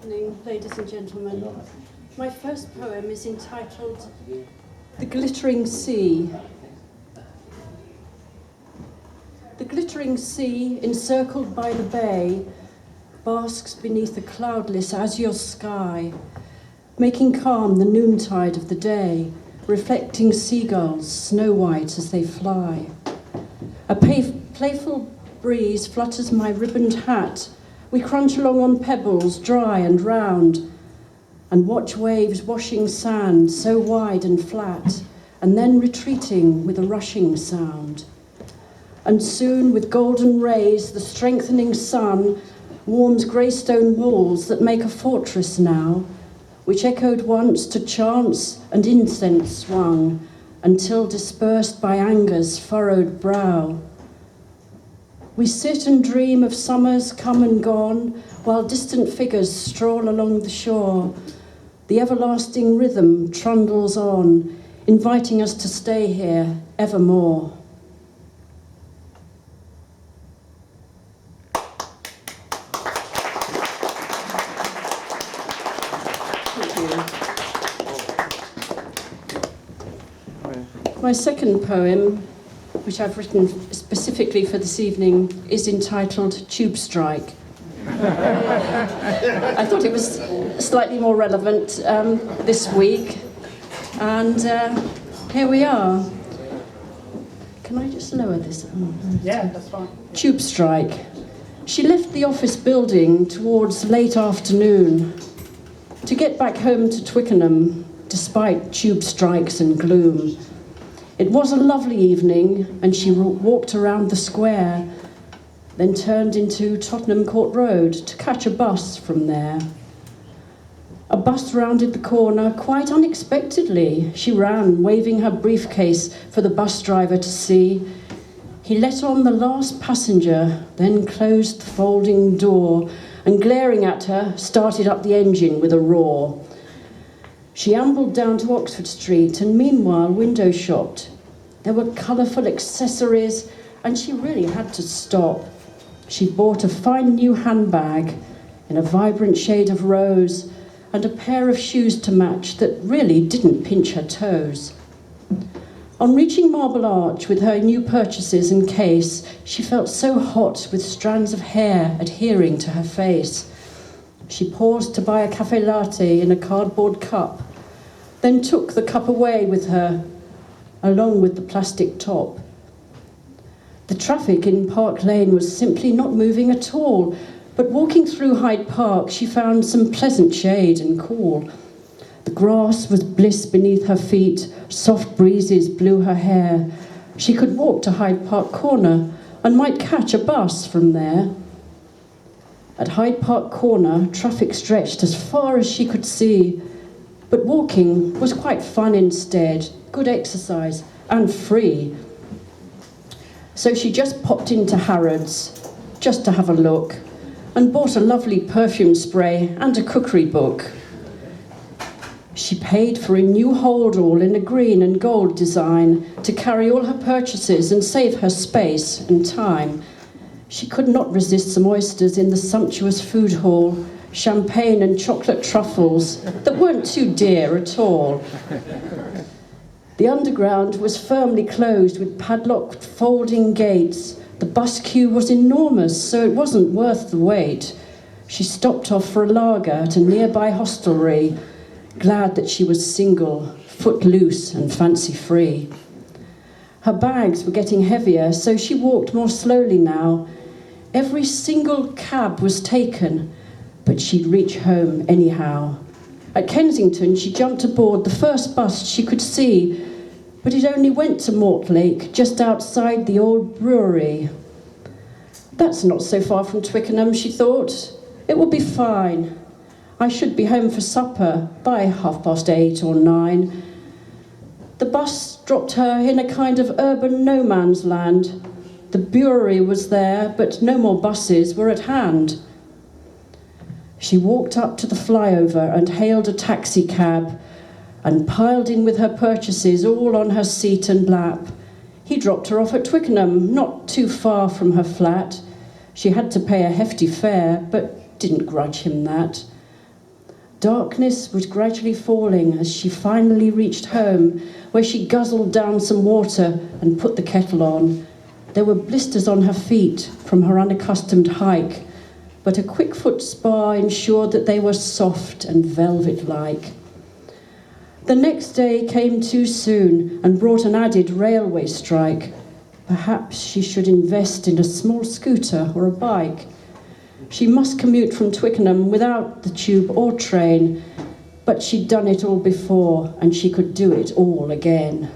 evening, ladies and gentlemen. My first poem is entitled The Glittering Sea. The glittering sea, encircled by the bay, basks beneath a cloudless azure sky, making calm the noontide of the day, reflecting seagulls snow-white as they fly. A playful breeze flutters my ribboned hat. We crunch along on pebbles, dry and round, and watch waves washing sand so wide and flat, and then retreating with a rushing sound. And soon, with golden rays, the strengthening sun warms grey stone walls that make a fortress now, which echoed once to chants and incense swung, until dispersed by anger's furrowed brow. We sit and dream of summers come and gone, while distant figures stroll along the shore. The everlasting rhythm trundles on, inviting us to stay here evermore. Thank you. My second poem, which I've written specifically for this evening, is entitled Tube Strike. I thought it was slightly more relevant this week, and here we are. Can I just lower this? Yeah, that's fine. Tube Strike. She left the office building towards late afternoon to get back home to Twickenham, despite tube strikes and gloom. It was a lovely evening, and she walked around the square, then turned into Tottenham Court Road to catch a bus from there. A bus rounded the corner quite unexpectedly. She ran, waving her briefcase for the bus driver to see. He let on the last passenger, then closed the folding door, and glaring at her, started up the engine with a roar. She ambled down to Oxford Street and meanwhile window shopped. There were colourful accessories and she really had to stop. She bought a fine new handbag in a vibrant shade of rose and a pair of shoes to match that really didn't pinch her toes. On reaching Marble Arch with her new purchases and case, she felt so hot with strands of hair adhering to her face. She paused to buy a cafe latte in a cardboard cup, then took the cup away with her, along with the plastic top. The traffic in Park Lane was simply not moving at all, but walking through Hyde Park, she found some pleasant shade and cool. The grass was bliss beneath her feet, soft breezes blew her hair. She could walk to Hyde Park Corner and might catch a bus from there. At Hyde Park Corner, traffic stretched as far as she could see, but walking was quite fun instead, good exercise and free. So she just popped into Harrods, just to have a look, and bought a lovely perfume spray and a cookery book. She paid for a new hold-all in a green and gold design to carry all her purchases and save her space and time. She could not resist some oysters in the sumptuous food hall, champagne and chocolate truffles that weren't too dear at all. The underground was firmly closed with padlocked folding gates. The bus queue was enormous, so it wasn't worth the wait. She stopped off for a lager at a nearby hostelry, glad that she was single, footloose and fancy-free. Her bags were getting heavier, so she walked more slowly now. Every single cab was taken, but she'd reach home anyhow. At Kensington, she jumped aboard the first bus she could see, but it only went to Mortlake, just outside the old brewery. That's not so far from Twickenham, she thought. It will be fine. I should be home for supper by 8:30 or 9. The bus dropped her in a kind of urban no-man's land. The brewery was there, but no more buses were at hand. She walked up to the flyover and hailed a taxi cab and piled in with her purchases all on her seat and lap. He dropped her off at Twickenham, not too far from her flat. She had to pay a hefty fare, but didn't grudge him that. Darkness was gradually falling as she finally reached home, where she guzzled down some water and put the kettle on. There were blisters on her feet from her unaccustomed hike, but a quick foot spa ensured that they were soft and velvet-like. The next day came too soon and brought an added railway strike. Perhaps she should invest in a small scooter or a bike. She must commute from Twickenham without the tube or train, but she'd done it all before and she could do it all again.